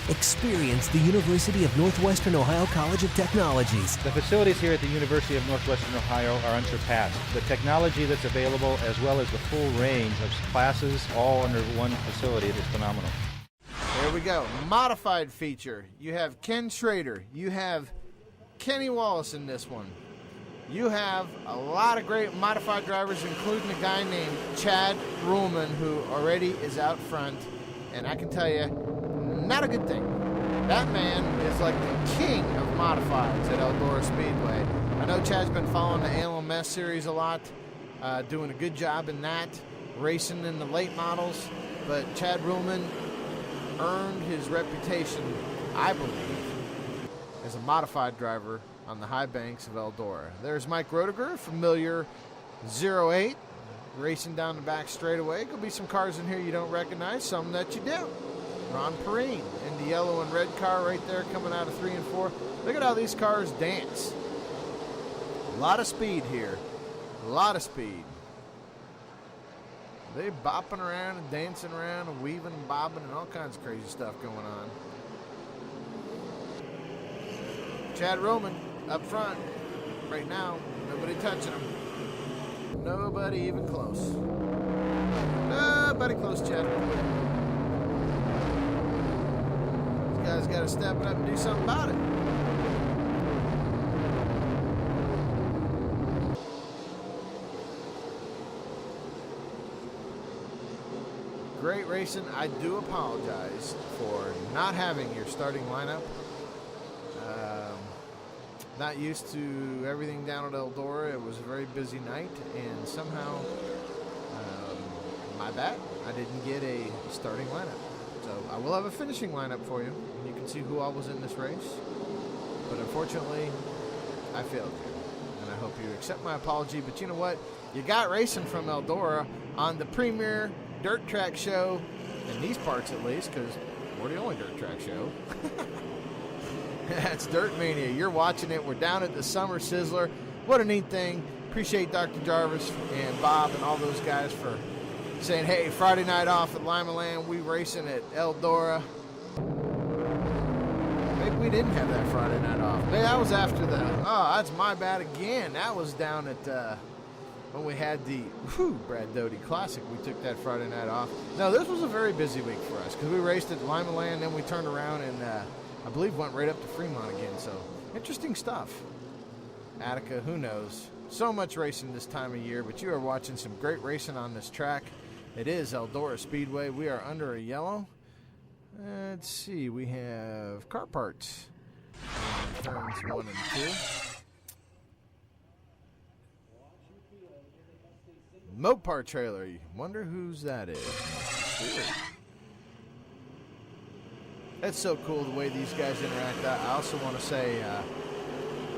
Experience the University of Northwestern Ohio College of Technologies. The facilities here at the University of Northwestern Ohio are unsurpassed. The technology that's available, as well as the full range of classes, all under one facility, is phenomenal. There we go. Modified feature. You have Ken Schrader. You have Kenny Wallace in this one. You have a lot of great modified drivers, including a guy named Chad Ruhlman, who already is out front. And I can tell you, not a good thing. That man is like the king of modifieds at Eldora Speedway. I know Chad's been following the ALMS series a lot, doing a good job in that, racing in the late models. But Chad Ruhlman earned his reputation, I believe, as a modified driver on the high banks of Eldora. There's Mike Roediger, familiar 08, racing down the back straightaway. Could be some cars in here you don't recognize, some that you do. Ron Perrine in the yellow and red car right there coming out of 3 and 4. Look at how these cars dance. A lot of speed here. A lot of speed. They're bopping around and dancing around and weaving and bobbing and all kinds of crazy stuff going on. Chad Ruhlman up front right now. Nobody touching him. Nobody even close. Nobody close, Chad Ruhlman. These guys got to step it up and do something about it. Great racing. I do apologize for not having your starting lineup. Not used to everything down at Eldora. It was a very busy night, and somehow, my bad, I didn't get a starting lineup. So I will have a finishing lineup for you. You can see who all was in this race. But unfortunately, I failed you, and I hope you accept my apology. But you know what? You got racing from Eldora on the premier dirt track show, in these parts at least, because we're the only dirt track show. That's Dirt Mania. You're watching it. We're down at the Summer Sizzler. What a neat thing. Appreciate Dr. Jarvis and Bob and all those guys for saying, hey, Friday night off at Lima Land, we racing at Eldora. Maybe we didn't have that Friday night off. Maybe that was after the, oh, that's my bad again. That was down at, when we had the Brad Doty Classic. We took that Friday night off. No, this was a very busy week for us because we raced at Lima Land, then we turned around and I believe went right up to Fremont again. So interesting stuff. Attica, who knows? So much racing this time of year, but you are watching some great racing on this track. It is Eldora Speedway. We are under a yellow. Let's see, we have car parts. Turns 1 and 2. Mopar trailer. You wonder whose that is. That's so cool the way these guys interact. I also want to say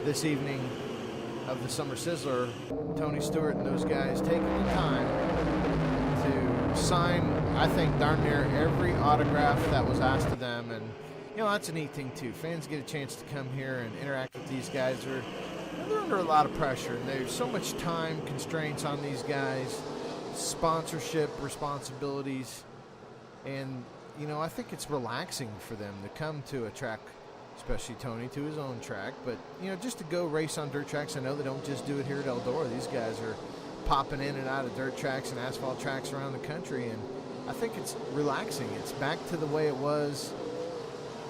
this evening of the Summer Sizzler, Tony Stewart and those guys taking the time to sign, I think, darn near every autograph that was asked of them. And, you know, that's a neat thing, too. Fans get a chance to come here and interact with these guys. They're under a lot of pressure, and there's so much time constraints on these guys, sponsorship responsibilities, and, you know, I think it's relaxing for them to come to a track, especially Tony, to his own track, but, you know, just to go race on dirt tracks. I know they don't just do it here at Eldora. These guys are popping in and out of dirt tracks and asphalt tracks around the country, and I think it's relaxing. It's back to the way it was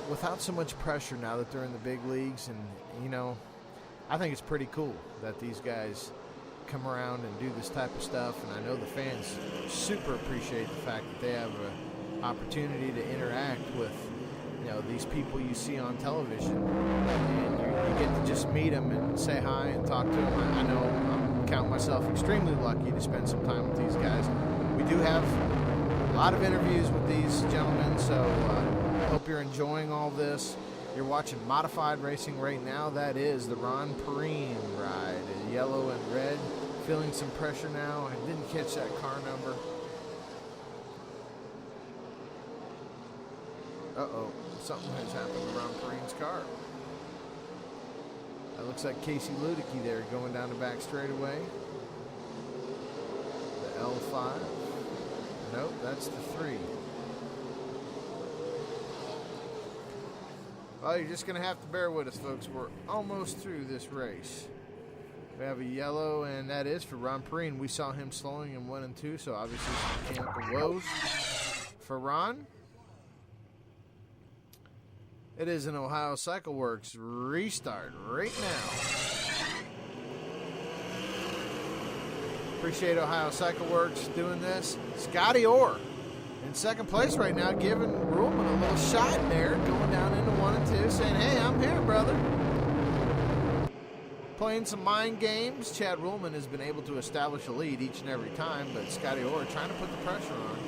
without so much pressure now that they're in the big leagues, and, you know, I think it's pretty cool that these guys come around and do this type of stuff, and I know the fans super appreciate the fact that they have an opportunity to interact with, you know, these people you see on television, and you get to just meet them and say hi and talk to them. I know I'm counting myself extremely lucky to spend some time with these guys. We do have a lot of interviews with these gentlemen, so hope you're enjoying all this. You're watching modified racing right now. That is the Ron Perrine ride, yellow and red. Feeling some pressure now. I didn't catch that car number. Uh-oh, something has happened to Ron Perrine's car. That looks like Casey Ludicky there going down the back straightaway. The L5. Nope, that's the 3. Well, you're just going to have to bear with us, folks. We're almost through this race. We have a yellow, and that is for Ron Perrine. We saw him slowing in 1 and 2, so obviously some mechanical woes for Ron. It is an Ohio Cycle Works restart right now. Appreciate Ohio Cycle Works doing this. Scotty Orr in second place right now, giving Ruhlman a little shot in there, going down into 1 and 2, saying, hey, I'm here, brother. Playing some mind games. Chad Ruhlman has been able to establish a lead each and every time, but Scotty Orr trying to put the pressure on.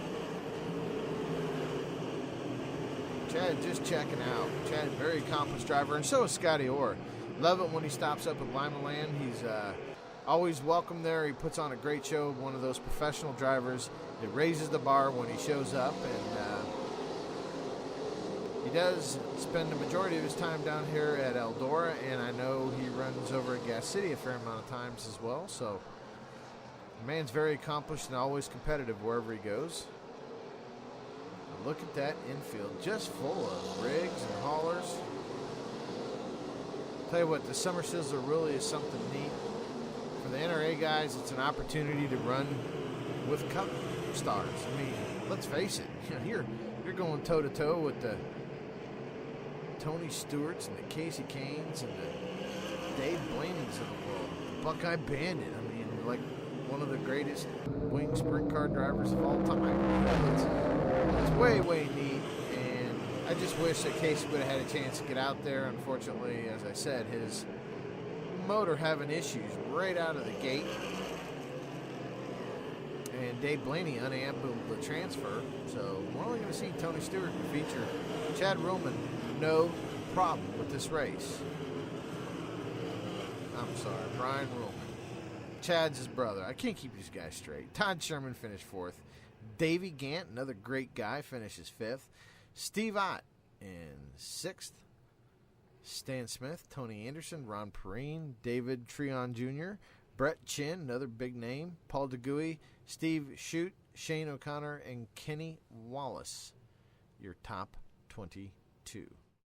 Chad just checking out. Chad, very accomplished driver, and so is Scotty Orr. Love it when he stops up at Lima Land. He's always welcome there. He puts on a great show. One of those professional drivers that raises the bar when he shows up, and he does spend the majority of his time down here at Eldora, and I know he runs over at Gas City a fair amount of times as well. So the man's very accomplished and always competitive wherever he goes. Look at that infield, just full of rigs and haulers. Tell you what, the Summer Sizzler really is something neat. For the NRA guys, it's an opportunity to run with Cup stars. I mean, let's face it, you're going toe-to-toe with the Tony Stewarts and the Casey Canes and the Dave Blaney's of the world, the Buckeye Bandit. I mean, like one of the greatest wing sprint car drivers of all time. It's way, way neat, and I just wish that Casey would have had a chance to get out there. Unfortunately, as I said, his motor having issues right out of the gate, and Dave Blaney unable to transfer, so we're only going to see Tony Stewart in the feature. Chad Ruhlman, no problem with this race. I'm sorry, Brian Ruhlman. Chad's his brother. I can't keep these guys straight. Todd Sherman finished 4th. Davey Gant, another great guy, finishes 5th. Steve Ott in 6th. Stan Smith, Tony Anderson, Ron Perrine, David Treon Jr., Brett Chin, another big name, Paul DeGuy, Steve Shute, Shane O'Connor, and Kenny Wallace, your top 22.